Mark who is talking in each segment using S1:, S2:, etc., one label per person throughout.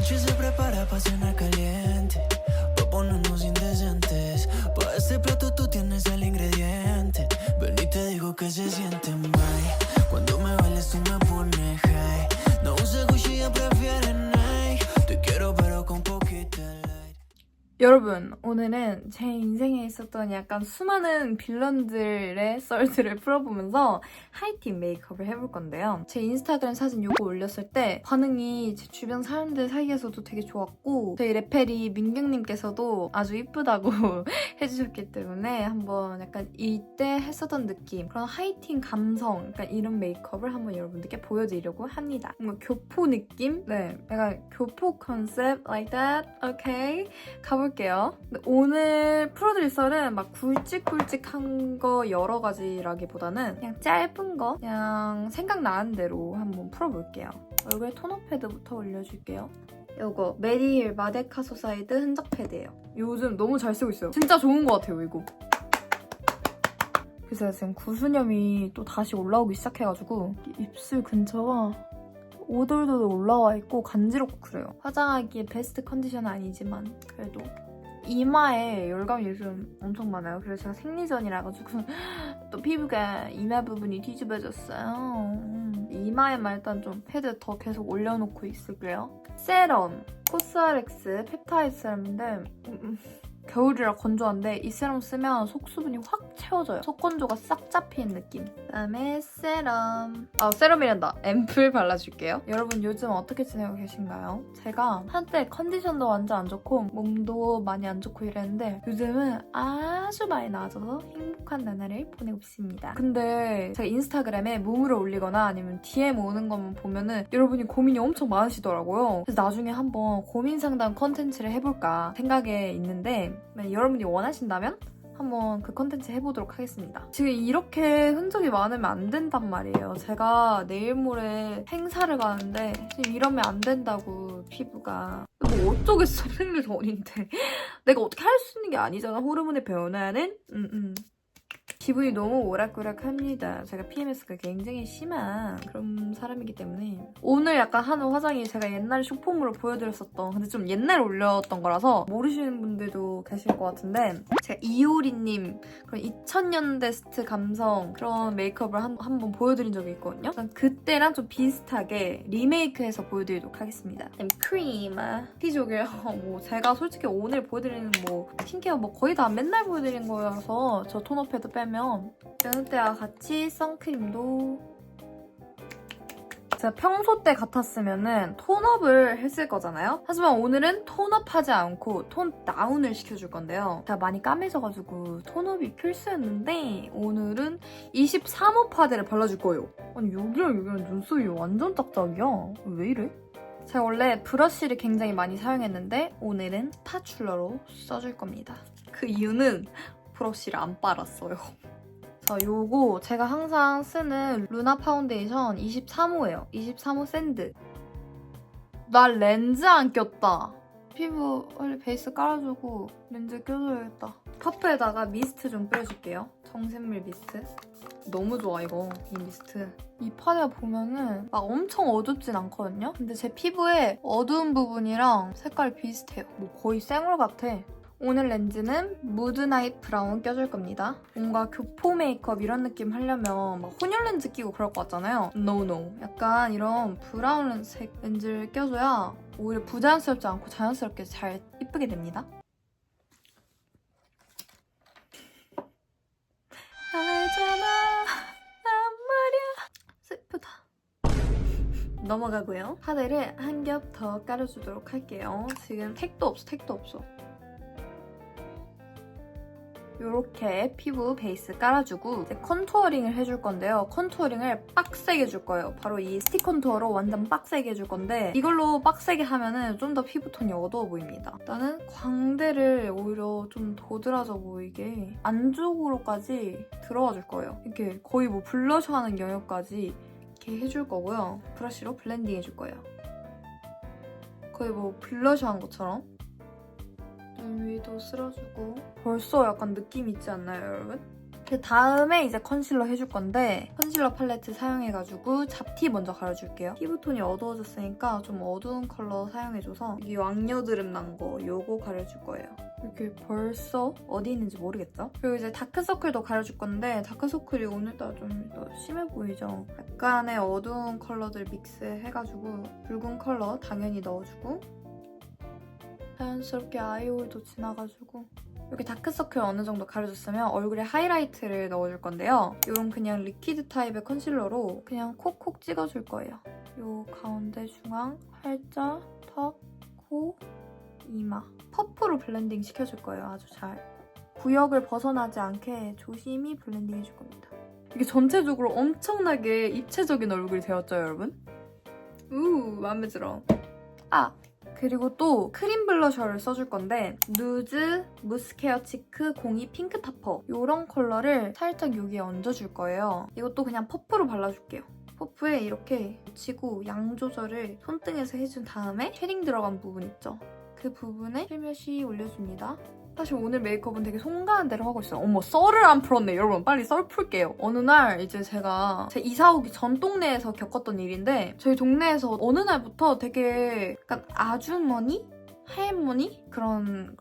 S1: noche se prepara pa' cenar caliente, pa' ponernos indecentes. Pa' este plato tú tienes el ingrediente. Ven y te digo que se siente mal. Cuando me bailes tú me pones high. No usa Gucci, ella prefiere Nike. Te quiero pero con poquita light.
S2: 여러분, 오늘은 제 인생에 있었던 약간 수많은 빌런들의 썰들을 풀어보면서 하이틴 메이크업을 해볼 건데요. 제 인스타그램 사진 요거 올렸을 때 반응이 제 주변 사람들 사이에서도 되게 좋았고 저희 레페리 민경님께서도 아주 이쁘다고 해주셨기 때문에 한번 약간 이때 했었던 느낌, 그런 하이틴 감성, 약간 이런 메이크업을 한번 여러분들께 보여드리려고 합니다. 뭔가 교포 느낌? 네, 약간 교포 컨셉 like that. 오케이, 가볼게요. 근데 오늘 풀어드릴 썰은 막 굵직굵직한 거 여러 가지라기보다는 그냥 짧은 거, 그냥 생각나는 대로 한번 풀어볼게요. 얼굴에 토너 패드부터 올려줄게요. 이거 메리힐 마데카 소사이드 흔적 패드예요. 요즘 너무 잘 쓰고 있어요. 진짜 좋은 것 같아요, 이거. 그래서 지금 구수염이 또 다시 올라오기 시작해가지고 입술 근처가 오돌도돌 올라와 있고 간지럽고 그래요. 화장하기에 베스트 컨디션은 아니지만 그래도 이마에 열감이 요즘 엄청 많아요. 그래서 제가 생리전이라 가지고 또 피부가 이마 부분이 뒤집어졌어요. 이마에만 일단 좀 패드 더 계속 올려놓고 있을게요. 세럼 코스알엑스 펩타이드 세럼인데 겨울이라 건조한데 이 세럼 쓰면 속 수분이 확 채워져요. 속 건조가 싹 잡히는 느낌. 그다음에 세럼. 세럼이란다. 앰플 발라줄게요. 여러분 요즘 어떻게 지내고 계신가요? 제가 한때 컨디션도 완전 안 좋고 몸도 많이 안 좋고 이랬는데 요즘은 아주 많이 나아져서 행복한 나날을 보내고 있습니다. 근데 제가 인스타그램에 무무를 올리거나 아니면 DM 오는 것만 보면은 여러분이 고민이 엄청 많으시더라고요. 그래서 나중에 한번 고민 상담 컨텐츠를 해볼까 생각에 있는데 여러분이 원하신다면 한번 그 컨텐츠 해보도록 하겠습니다. 지금 이렇게 흔적이 많으면 안 된단 말이에요. 제가 내일 모레 행사를 가는데 지금 이러면 안 된다고 피부가. 뭐 어쩌겠어, 생리전인데. 내가 어떻게 할 수 있는 게 아니잖아. 호르몬의 변화는. 기분이 너무 오락가락합니다. 제가 PMS가 굉장히 심한 그런 사람이기 때문에 오늘 약간 하는 화장이 제가 옛날에 쇼폼으로 보여드렸었던, 근데 좀 옛날에 올렸던 거라서 모르시는 분들도 계실 것 같은데 제가 이효리님 그런 2000년대 스트 감성 그런 메이크업을 한번 보여드린 적이 있거든요. 그때랑 좀 비슷하게 리메이크해서 보여드리도록 하겠습니다. 크림 피조길 뭐 제가 솔직히 오늘 보여드리는 뭐 스킨케어 뭐 거의 다 맨날 보여드린 거여서 저 토너 패드 빼면 여느 때와 같이 선크림도 제가 평소 때 같았으면은 톤업을 했을 거잖아요? 하지만 오늘은 톤업하지 않고 톤 다운을 시켜줄 건데요. 제가 많이 까매져가지고 톤업이 필수였는데 오늘은 23호 파데를 발라줄 거예요. 아니 여기랑 눈썹이 완전 짝짝이야. 왜 이래? 제가 원래 브러쉬를 굉장히 많이 사용했는데 오늘은 스파츌러로 써줄 겁니다. 그 이유는 브러쉬를 안 빨았어요. 자, 요거 제가 항상 쓰는 루나 파운데이션 23호예요. 23호 샌드. 나 렌즈 안 꼈다. 피부 빨리 베이스 깔아주고 렌즈 껴줘야겠다. 퍼프에다가 미스트 좀 뿌려줄게요. 정샘물 미스트. 너무 좋아 이거, 이 미스트. 이 파데가 보면은 막 엄청 어둡진 않거든요? 근데 제 피부에 어두운 부분이랑 색깔이 비슷해요. 뭐 거의 쌩얼 같아. 오늘 렌즈는 무드나잇 브라운 껴줄 겁니다. 뭔가 교포 메이크업 이런 느낌 하려면 막 혼혈 렌즈 끼고 그럴 것 같잖아요. No. 약간 이런 브라운 색 렌즈를 껴줘야 오히려 부자연스럽지 않고 자연스럽게 잘 이쁘게 됩니다. 알잖아, 난 말야. 슬프다. 넘어가고요. 파데를 한 겹 더 깔아주도록 할게요. 지금 택도 없어. 이렇게 피부 베이스 깔아주고 이제 컨투어링을 해줄 건데요. 컨투어링을 빡세게 해줄 거예요. 바로 이 스틱 컨투어로 완전 빡세게 해줄 건데 이걸로 빡세게 하면은 좀 더 피부톤이 어두워 보입니다. 일단은 광대를 오히려 좀 도드라져 보이게 안쪽으로까지 들어와 줄 거예요. 이렇게 거의 뭐 블러셔 하는 영역까지 이렇게 해줄 거고요. 브러쉬로 블렌딩 해줄 거예요. 거의 뭐 블러셔 한 것처럼. 위도 쓸어주고. 벌써 약간 느낌 있지 않나요, 여러분? 그 다음에 이제 컨실러 해줄 건데 컨실러 팔레트 사용해가지고 잡티 먼저 가려줄게요. 피부톤이 어두워졌으니까 좀 어두운 컬러 사용해줘서 이 왕여드름 난 거 요거 가려줄 거예요. 이렇게 벌써 어디 있는지 모르겠죠? 그리고 이제 다크서클도 가려줄 건데 다크서클이 오늘따라 좀 더 심해 보이죠? 약간의 어두운 컬러들 믹스해가지고 붉은 컬러 당연히 넣어주고 자연스럽게 아이홀도 지나가지고 이렇게 다크서클 어느 정도 가려줬으면 얼굴에 하이라이트를 넣어줄 건데요. 이건 그냥 리퀴드 타입의 컨실러로 그냥 콕콕 찍어줄 거예요. 요 가운데 중앙, 팔자, 턱, 코, 이마 퍼프로 블렌딩 시켜줄 거예요. 아주 잘. 구역을 벗어나지 않게 조심히 블렌딩 해줄 겁니다. 이게 전체적으로 엄청나게 입체적인 얼굴이 되었죠, 여러분? 마음에 들어. 그리고 또 크림 블러셔를 써줄 건데 누즈 무스케어 치크 02 핑크 타퍼 이런 컬러를 살짝 여기에 얹어줄 거예요. 이것도 그냥 퍼프로 발라줄게요. 퍼프에 이렇게 묻히고 양 조절을 손등에서 해준 다음에 쉐딩 들어간 부분 있죠? 그 부분에 슬며시 올려줍니다. 사실 오늘 메이크업은 되게 송가한 대로 하고 있어요. 어머, 썰을 안 풀었네. 여러분 빨리 썰 풀게요. 어느 날 이제 제가 제 이사 오기 전 동네에서 겪었던 일인데 저희 동네에서 어느 날부터 되게 약간 아주머니? 할머니? 그런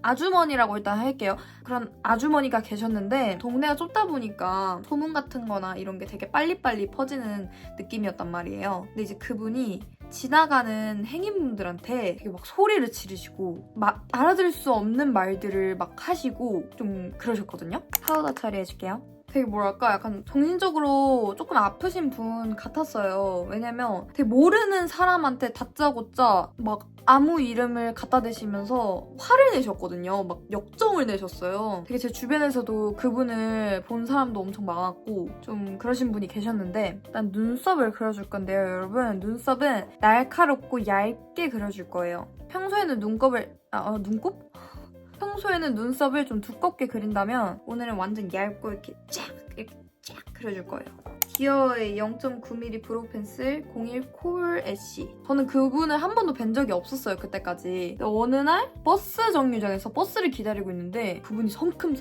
S2: 아주머니라고 일단 할게요. 그런 아주머니가 계셨는데 동네가 좁다 보니까 소문 같은 거나 이런 게 되게 빨리빨리 퍼지는 느낌이었단 말이에요. 근데 이제 그분이 지나가는 행인분들한테 되게 막 소리를 지르시고 막 알아들을 수 없는 말들을 막 하시고 좀 그러셨거든요. 파우더 처리해줄게요. 되게 뭐랄까 약간 정신적으로 조금 아프신 분 같았어요. 왜냐면 되게 모르는 사람한테 다짜고짜 막 아무 이름을 갖다 대시면서 화를 내셨거든요. 막 역정을 내셨어요. 되게 제 주변에서도 그분을 본 사람도 엄청 많았고 좀 그러신 분이 계셨는데 일단 눈썹을 그려줄 건데요, 여러분. 눈썹은 날카롭고 얇게 그려줄 거예요. 평소에는 눈곱? 평소에는 눈썹을 좀 두껍게 그린다면 오늘은 완전 얇고 이렇게 쫙 그려줄 거예요. 디어의 0.9mm 브로우 펜슬 01 콜 애쉬. 저는 그분을 한 번도 뵌 적이 없었어요, 그때까지. 근데 어느 날 버스 정류장에서 버스를 기다리고 있는데 그분이 성큼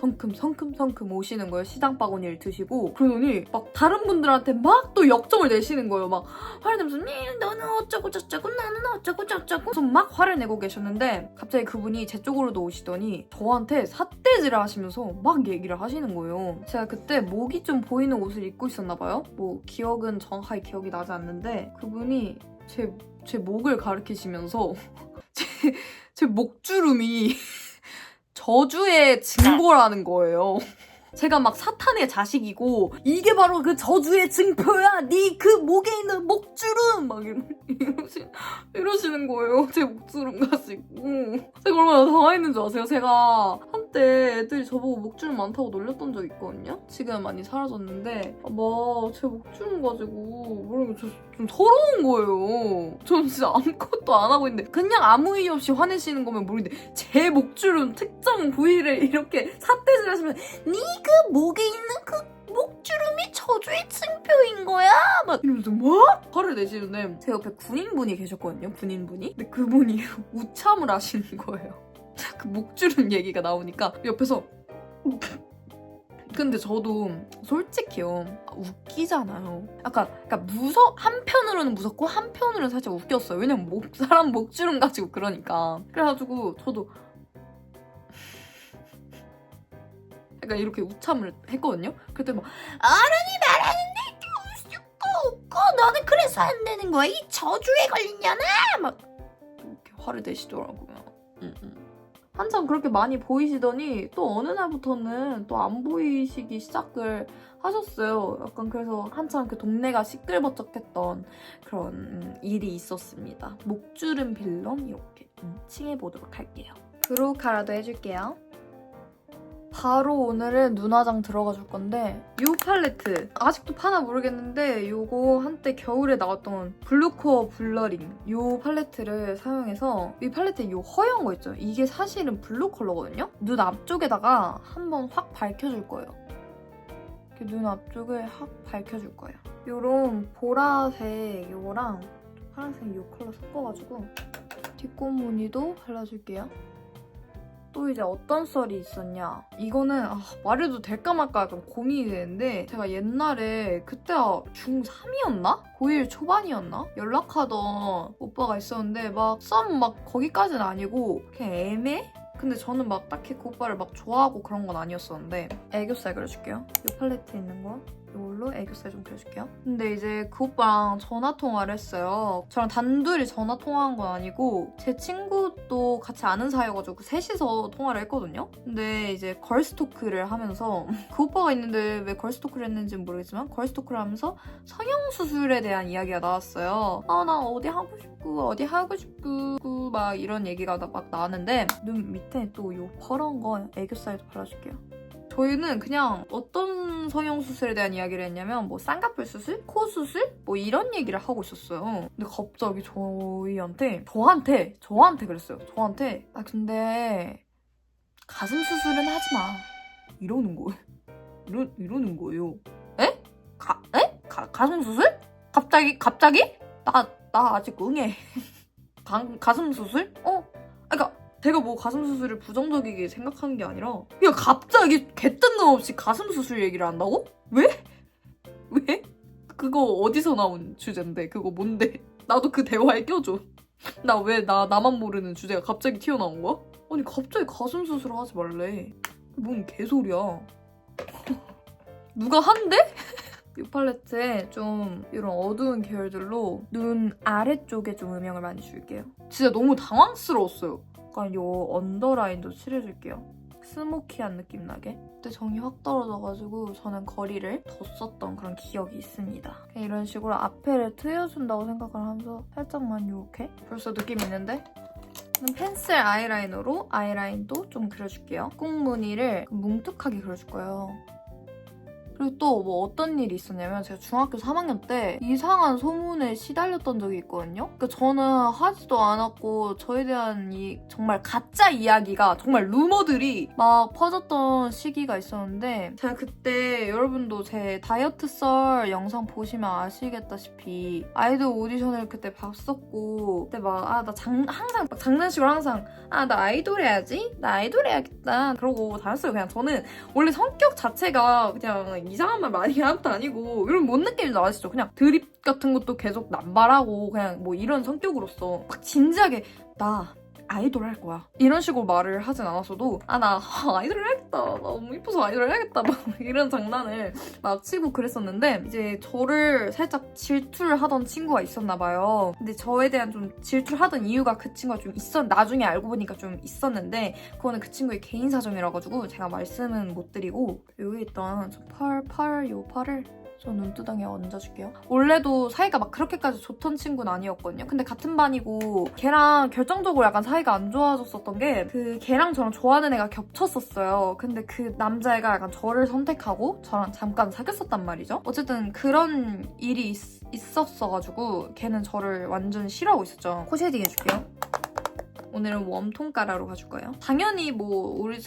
S2: 오시는 거예요. 시장 바구니를 드시고. 그러더니 막 다른 분들한테 막 또 역정을 내시는 거예요. 막 화를 내면서 너는 어쩌고 저쩌고 나는 어쩌고 저쩌고 그래서 막 화를 내고 계셨는데 갑자기 그분이 제 쪽으로도 오시더니 저한테 삿대질을 하시면서 막 얘기를 하시는 거예요. 제가 그때 목이 좀 보이는 옷을 입고 있었나 봐요. 뭐 기억은 정확하게 기억이 나지 않는데 그분이 제 목을 가리키시면서 제 목주름이 저주의 증거라는 거예요. 제가 막 사탄의 자식이고 이게 바로 그 저주의 증표야. 네 그 목에 있는 목주름 막 이러시는 거예요. 제 목주름 가지고. 제가 얼마나 당황했는 줄 아세요? 제가 한때 애들이 저보고 목주름 많다고 놀렸던 적이 있거든요. 지금 많이 사라졌는데 막 제 목주름 가지고 모르겠어요. 좀 서러운 거예요. 저는 진짜 아무것도 안 하고 있는데 그냥 아무 이유 없이 화내시는 거면 모르겠는데 제 목주름 특정 부위를 이렇게 삿대질 하시면 네 그 목에 있는 그 목주름이 저주의 증표인 거야? 막 이러면서 뭐? 화를 내시는데 제 옆에 군인분이 계셨거든요. 군인분이. 근데 그분이 우참을 하시는 거예요. 그 목주름 얘기가 나오니까 옆에서 근데 저도 솔직히요 웃기잖아요. 약간 한편으로는 무섭고 한편으로는 살짝 웃겼어요. 왜냐면 사람 목주름 가지고 그러니까. 그래가지고 저도 약간 이렇게 우참을 했거든요. 그랬더니 막 어른이 말하는데 웃고 너는 그래서 안 되는 거야. 이 저주에 걸리냐나 막 이렇게 화를 내시더라고요. 한참 그렇게 많이 보이시더니 또 어느 날부터는 또 안 보이시기 시작을 하셨어요. 약간 그래서 한참 그 동네가 시끌벅적했던 그런 일이 있었습니다. 목주름 빌런 이렇게 칭해보도록 할게요. 브로우 카라도 해줄게요. 바로 오늘은 눈화장 들어가 줄 건데 이 팔레트 아직도 파나 모르겠는데 이거 한때 겨울에 나왔던 블루코어 블러링 이 팔레트를 사용해서 이 팔레트에 이 허연 거 있죠? 이게 사실은 블루 컬러거든요? 눈 앞쪽에다가 한번 확 밝혀줄 거예요. 이렇게 눈 앞쪽을 확 밝혀줄 거예요. 이런 보라색 이거랑 파란색 이 컬러 섞어가지고 뒷꽃무늬도 발라줄게요. 또 이제 어떤 썰이 있었냐. 이거는 말해도 될까 말까 약간 고민이 되는데 제가 옛날에 그때가 중3이었나? 고1 초반이었나? 연락하던 오빠가 있었는데 막 썸 막 거기까지는 아니고 그냥 애매? 근데 저는 막 딱히 그 오빠를 막 좋아하고 그런 건 아니었었는데 애교살 그려줄게요. 이 팔레트 있는 거 이걸로 애교살 좀 그려줄게요. 근데 이제 그 오빠랑 전화통화를 했어요. 저랑 단둘이 전화통화한 건 아니고 제 친구도 같이 아는 사이여가지고 셋이서 통화를 했거든요. 근데 이제 걸스토크를 하면서 그 오빠가 있는데 왜 걸스토크를 했는지는 모르겠지만 걸스토크를 하면서 성형수술에 대한 이야기가 나왔어요. 나 어디 하고 싶고 막 이런 얘기가 막 나왔는데 눈 밑에 또 요 파란 거 애교살도 발라줄게요. 저희는 그냥 어떤 성형수술에 대한 이야기를 했냐면 뭐 쌍꺼풀 수술? 코 수술? 뭐 이런 얘기를 하고 있었어요. 근데 갑자기 저한테 그랬어요. 저한테 근데 가슴 수술은 하지 마. 이러는 거예요. 이러는 거예요. 에? 가슴 수술? 갑자기? 나 아직 응애. 가슴 수술? 그러니까 제가 뭐 가슴 수술을 부정적이게 생각하는 게 아니라 그냥 갑자기 개뜬금없이 가슴 수술 얘기를 한다고? 왜? 그거 어디서 나온 주제인데? 그거 뭔데? 나도 그 대화에 껴줘. 나만 모르는 주제가 갑자기 튀어나온 거야? 아니 갑자기 가슴 수술을 하지 말래. 뭔 개소리야. 누가 한대? 이 팔레트에 좀 이런 어두운 계열들로 눈 아래쪽에 좀 음영을 많이 줄게요. 진짜 너무 당황스러웠어요. 약간 요 언더라인도 칠해줄게요. 스모키한 느낌 나게. 그때 정이 확 떨어져가지고 저는 거리를 뒀었던 그런 기억이 있습니다. 그냥 이런 식으로 앞에를 트여준다고 생각을 하면서 살짝만 이렇게 벌써 느낌 있는데? 펜슬 아이라이너로 아이라인도 좀 그려줄게요. 꾹무늬를 뭉툭하게 그려줄 거예요. 그리고 또 뭐 어떤 일이 있었냐면 제가 중학교 3학년 때 이상한 소문에 시달렸던 적이 있거든요. 그러니까 저는 하지도 않았고 저에 대한 이 정말 가짜 이야기가 정말 루머들이 막 퍼졌던 시기가 있었는데 제가 그때 여러분도 제 다이어트 썰 영상 보시면 아시겠다시피 아이돌 오디션을 그때 봤었고 그때 항상 장난식으로 나 아이돌 해야지? 나 아이돌 해야겠다 그러고 다녔어요. 그냥 저는 원래 성격 자체가 그냥 이상한 말 많이 하는 것도 아니고 이런 뭔 느낌인지 아시죠? 그냥 드립 같은 것도 계속 남발하고 그냥 뭐 이런 성격으로서 막 진지하게 나 아이돌 할 거야 이런 식으로 말을 하진 않았어도 나 아이돌 해야겠다 나 너무 이뻐서 아이돌 해야겠다 막 이런 장난을 막 치고 그랬었는데 이제 저를 살짝 질투를 하던 친구가 있었나 봐요. 근데 저에 대한 좀 질투를 하던 이유가 그 친구가 좀 나중에 알고 보니까 좀 있었는데 그거는 그 친구의 개인 사정이라 가지고 제가 말씀은 못 드리고 여기 있던 요 팔을 저 눈두덩이에 얹어줄게요. 원래도 사이가 막 그렇게까지 좋던 친구는 아니었거든요. 근데 같은 반이고 걔랑 결정적으로 약간 사이가 안 좋아졌었던 게 걔랑 저랑 좋아하는 애가 겹쳤었어요. 근데 그 남자애가 약간 저를 선택하고 저랑 잠깐 사귀었었단 말이죠. 어쨌든 그런 일이 있었어가지고 걔는 저를 완전 싫어하고 있었죠. 코 쉐딩 해줄게요. 오늘은 웜톤 가라로 가줄 거예요. 당연히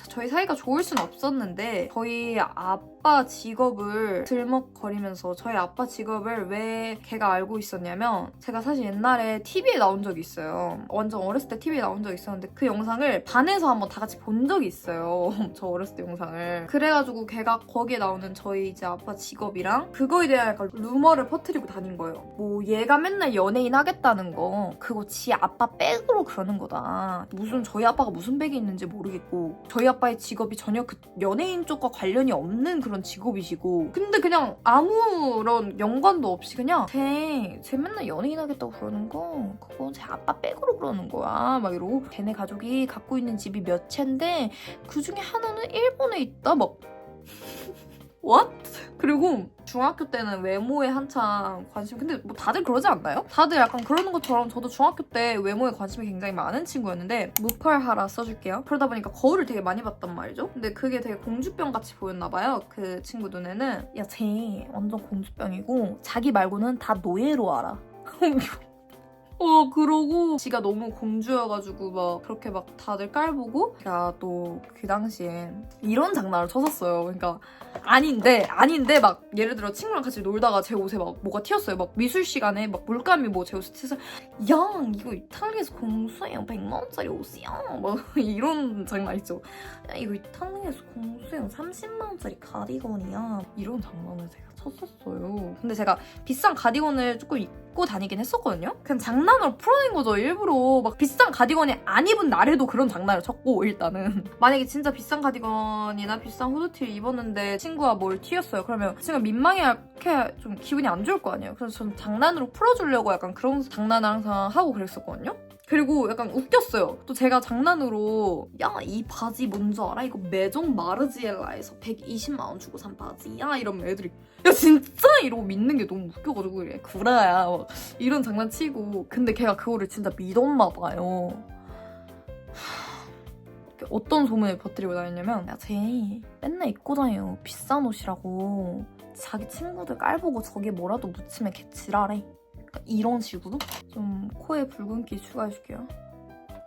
S2: 저희 사이가 좋을 순 없었는데 저희 아빠 직업을 들먹거리면서 저희 아빠 직업을 왜 걔가 알고 있었냐면 제가 사실 옛날에 TV에 나온 적이 있어요. 완전 어렸을 때 TV에 나온 적이 있었는데 그 영상을 반에서 한번 다 같이 본 적이 있어요. 저 어렸을 때 영상을. 그래가지고 걔가 거기에 나오는 저희 이제 아빠 직업이랑 그거에 대한 약간 루머를 퍼뜨리고 다닌 거예요. 뭐 얘가 맨날 연예인 하겠다는 거 그거 지 아빠 백으로 그러는 거다. 무슨 저희 아빠가 무슨 백이 있는지 모르겠고 저희 아빠의 직업이 전혀 그 연예인 쪽과 관련이 없는 그런 직업이시고 근데 그냥 아무런 연관도 없이 그냥 쟤 맨날 연예인 하겠다고 그러는 거 그거 제 아빠 백으로 그러는 거야 막 이러고 걔네 가족이 갖고 있는 집이 몇 채인데 그 중에 하나는 일본에 있다 막 What? 그리고 중학교 때는 외모에 한창 근데 뭐 다들 그러지 않나요? 다들 약간 그러는 것처럼 저도 중학교 때 외모에 관심이 굉장히 많은 친구였는데 무펄하라 써줄게요. 그러다 보니까 거울을 되게 많이 봤단 말이죠. 근데 그게 되게 공주병 같이 보였나 봐요. 그 친구 눈에는 쟤 완전 공주병이고 자기 말고는 다 노예로 알아. 그러고 지가 너무 공주여가지고 막 그렇게 막 다들 깔보고 제가 또 그 당시엔 이런 장난을 쳤었어요. 그러니까 아닌데 막 예를 들어 친구랑 같이 놀다가 제 옷에 막 뭐가 튀었어요. 막 미술 시간에 막 물감이 뭐 제 옷에 튀어서 야 이거 이탈리아에서 공수해요. 100만 원짜리 옷이야. 막 이런 장난 있죠. 야 이거 이탈리아에서 공수해요. 30만 원짜리 가디건이야. 이런 장난을 제가 쳤었어요. 근데 제가 비싼 가디건을 조금 입고 다니긴 했었거든요. 그냥 장난으로 풀어낸 거죠. 일부러 막 비싼 가디건이 안 입은 날에도 그런 장난을 쳤고 일단은 만약에 진짜 비싼 가디건이나 비싼 후드티를 입었는데 친구가 뭘 튀었어요. 그러면 친구가 민망해하게 좀 기분이 안 좋을 거 아니에요. 그래서 저는 장난으로 풀어주려고 약간 그런 장난을 항상 하고 그랬었거든요. 그리고 약간 웃겼어요. 또 제가 장난으로 야 이 바지 뭔지 알아? 이거 메종 마르지엘라에서 120만 원 주고 산 바지야? 이러면 애들이 야 진짜? 이러고 믿는 게 너무 웃겨가지고 그래 구라야 막 이런 장난치고 근데 걔가 그거를 진짜 믿었나 봐요. 어떤 소문을 퍼뜨리고 다녔냐면 야 쟤 맨날 입고 다녀요. 비싼 옷이라고 자기 친구들 깔보고 저게 뭐라도 묻히면 걔 지랄해. 그러니까 이런 식으로 좀 코에 붉은기 추가해줄게요.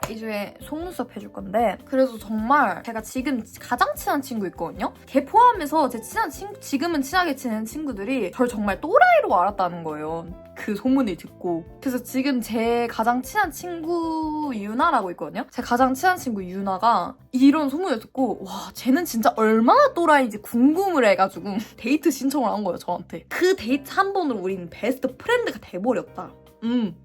S2: 이제 속눈썹 해줄 건데 그래서 정말 제가 지금 가장 친한 친구 있거든요? 걔 포함해서 제 친한 친구 지금은 친하게 지내는 친구들이 절 정말 또라이로 알았다는 거예요. 그 소문을 듣고 그래서 지금 제 가장 친한 친구 유나라고 있거든요? 제 가장 친한 친구 유나가 이런 소문을 듣고 와 쟤는 진짜 얼마나 또라이인지 궁금을 해가지고 데이트 신청을 한 거예요 저한테. 그 데이트 한 번으로 우리는 베스트 프렌드가 돼버렸다.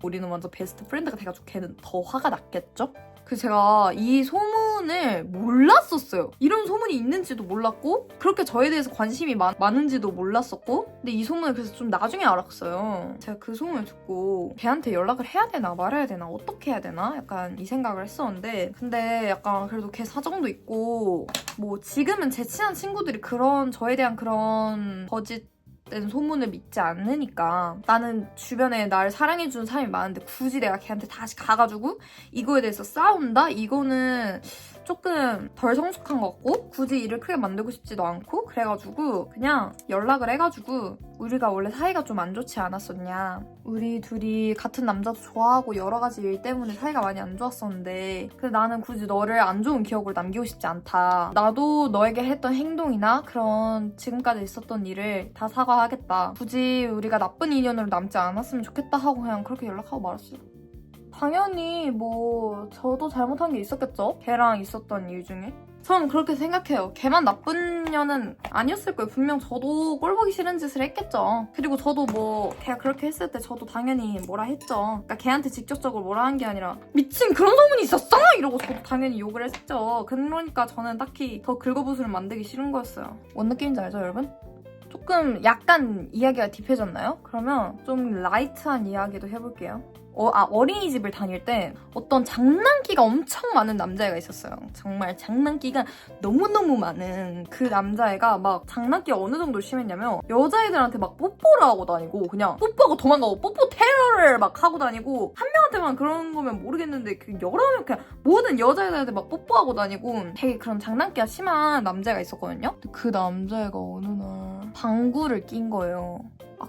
S2: 우리는 완전 베스트 프렌드가 돼가지고 걔는 더 화가 났겠죠? 그래서 제가 이 소문을 몰랐었어요. 이런 소문이 있는지도 몰랐고 그렇게 저에 대해서 관심이 많은지도 몰랐었고 근데 이 소문을 그래서 좀 나중에 알았어요. 제가 그 소문을 듣고 걔한테 연락을 해야 되나 말아야 되나 어떻게 해야 되나 약간 이 생각을 했었는데 근데 약간 그래도 걔 사정도 있고 뭐 지금은 제 친한 친구들이 그런 저에 대한 그런 거짓 소문을 믿지 않으니까 나는 주변에 날 사랑해주는 사람이 많은데 굳이 내가 걔한테 다시 가가지고 이거에 대해서 싸운다? 이거는 조금 덜 성숙한 것 같고 굳이 일을 크게 만들고 싶지도 않고 그래가지고 그냥 연락을 해가지고 우리가 원래 사이가 좀 안 좋지 않았었냐 우리 둘이 같은 남자도 좋아하고 여러 가지 일 때문에 사이가 많이 안 좋았었는데 근데 나는 굳이 너를 안 좋은 기억으로 남기고 싶지 않다. 나도 너에게 했던 행동이나 그런 지금까지 있었던 일을 다 사과하겠다. 굳이 우리가 나쁜 인연으로 남지 않았으면 좋겠다 하고 그냥 그렇게 연락하고 말았어요. 당연히 뭐 저도 잘못한 게 있었겠죠? 걔랑 있었던 일 중에. 저는 그렇게 생각해요. 걔만 나쁜 년은 아니었을 거예요. 분명 저도 꼴보기 싫은 짓을 했겠죠. 그리고 저도 뭐 걔가 그렇게 했을 때 저도 당연히 뭐라 했죠. 그러니까 걔한테 직접적으로 뭐라 한 게 아니라 미친 그런 소문이 있었어? 이러고 저도 당연히 욕을 했죠. 그러니까 저는 딱히 더 긁어부스를 만들기 싫은 거였어요. 뭔 느낌인지 알죠 여러분? 조금 약간 이야기가 딥해졌나요? 그러면 좀 라이트한 이야기도 해볼게요. 어린이집을 다닐 때 어떤 장난기가 엄청 많은 남자애가 있었어요. 정말 장난기가 너무너무 많은 그 남자애가 막 장난기가 어느 정도 심했냐면 여자애들한테 막 뽀뽀를 하고 다니고 그냥 뽀뽀하고 도망가고 뽀뽀 테러를 막 하고 다니고 한 명한테만 그런 거면 모르겠는데 그 여러 명 그냥 모든 여자애들한테 막 뽀뽀하고 다니고 되게 그런 장난기가 심한 남자애가 있었거든요. 근데 그 남자애가 어느 날 방구를 낀 거예요.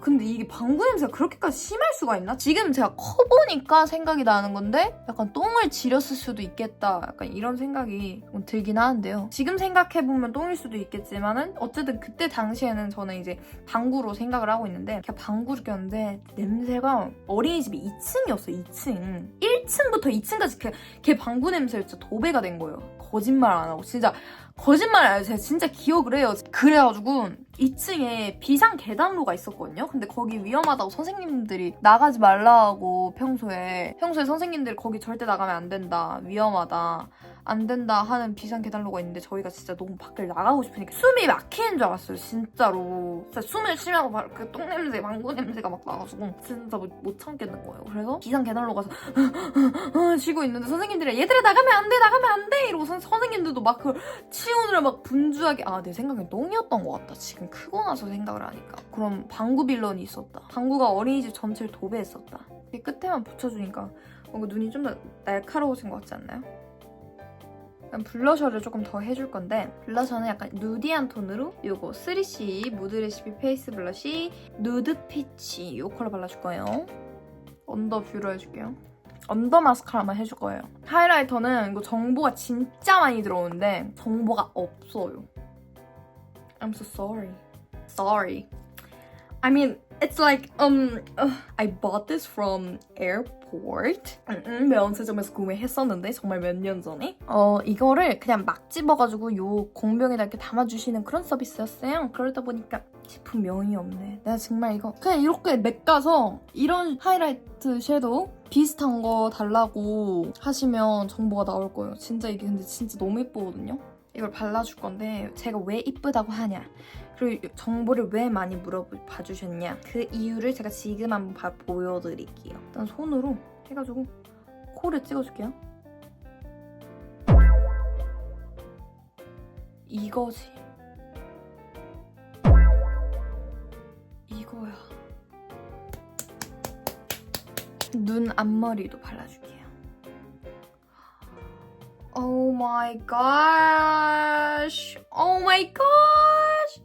S2: 근데 이게 방구 냄새가 그렇게까지 심할 수가 있나? 지금 제가 커보니까 생각이 나는 건데 약간 똥을 지렸을 수도 있겠다 약간 이런 생각이 들긴 하는데요. 지금 생각해보면 똥일 수도 있겠지만은 어쨌든 그때 당시에는 저는 이제 방구로 생각을 하고 있는데 걔가 방구를 꼈는데 냄새가 어린이집이 2층이었어요. 2층 1층부터 2층까지 걔 방구 냄새가 진짜 도배가 된 거예요. 거짓말 안 하고 진짜 거짓말 안 해요. 제가 진짜 기억을 해요. 그래가지고 2층에 비상 계단로가 있었거든요. 근데 거기 위험하다고 선생님들이 나가지 말라고 평소에 선생님들이 거기 절대 나가면 안 된다. 위험하다. 안 된다 하는 비상 계단로가 있는데 저희가 진짜 너무 밖을 나가고 싶으니까 숨이 막히는 줄 알았어요. 진짜로. 진짜 숨을 쉬면 그 똥냄새, 방구 냄새가 막 나가지고 진짜 못 참겠는 거예요. 그래서 비상 계단로 가서 쉬고 있는데 선생님들이 얘들아 나가면 안 돼! 이러고 선생님들도 막 그걸 치우느라 막 분주하게 내 생각엔 똥이었던 것 같다. 지금 크고 나서 생각을 하니까. 그럼 방구 빌런이 있었다. 방구가 어린이집 전체를 도배했었다. 끝에만 붙여주니까 뭔가 눈이 좀 더 날카로워진 것 같지 않나요? 블러셔를 조금 더 해줄 건데 블러셔는 약간 누디한 톤으로 요거 3C 무드 레시피 페이스 블러쉬 누드 피치 요 컬러 발라줄 거예요. 언더 뷰러 해줄게요. 언더 마스카라만 해줄 거예요. 하이라이터는 이거 정보가 진짜 많이 들어오는데 정보가 없어요. I'm so sorry. Sorry. I mean, it's like I bought this from airport. 면세점에서 구매했었는데 정말 몇 년 전에. 이거를 그냥 막 집어가지고 요 공병에다 이렇게 담아주시는 그런 서비스였어요. 그러다 보니까 제품명이 없네. 내가 정말 이거 그냥 이렇게 맥 가서 이런 하이라이트 섀도우 비슷한 거 달라고 하시면 정보가 나올 거예요. 진짜 이게 근데 진짜 너무 예쁘거든요. 이걸 발라줄 건데 제가 왜 이쁘다고 하냐, 그리고 정보를 왜 많이 물어봐 주셨냐, 그 이유를 제가 지금 한번 보여드릴게요. 일단 손으로 해가지고 코를 찍어줄게요. 이거지. 이거야. 눈 앞머리도 발라줄게요. Oh my gosh. Oh my gosh.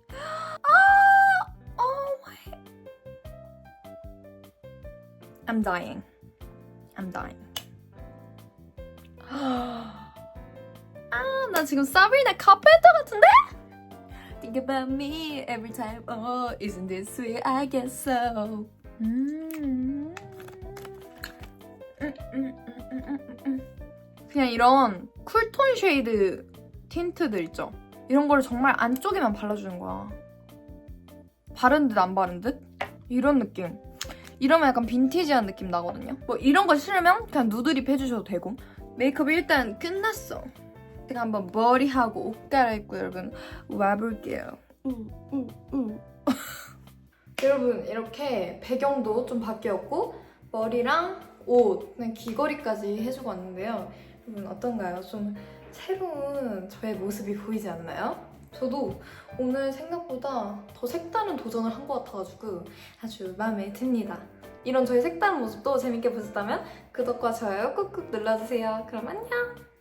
S2: Oh my. I'm dying. I'm dying. 나 지금 사브리나 카페터 같은데? Think about me every time. Oh, isn't this sweet? I guess so. 그냥 이런 쿨톤 쉐이드 틴트들 있죠? 이런 거를 정말 안쪽에만 발라주는 거야. 바른 듯 안 바른 듯? 이런 느낌. 이러면 약간 빈티지한 느낌 나거든요? 뭐 이런 거 싫으면 그냥 누드립 해주셔도 되고. 메이크업이 일단 끝났어. 제가 한번 머리하고 옷 갈아입고 여러분 와볼게요. 여러분 이렇게 배경도 좀 바뀌었고 머리랑 옷, 그냥 귀걸이까지 해주고 왔는데요. 여러분 어떤가요? 좀 새로운 저의 모습이 보이지 않나요? 저도 오늘 생각보다 더 색다른 도전을 한 것 같아가지고 아주 마음에 듭니다. 이런 저의 색다른 모습도 재밌게 보셨다면 구독과 좋아요 꾹꾹 눌러주세요. 그럼 안녕!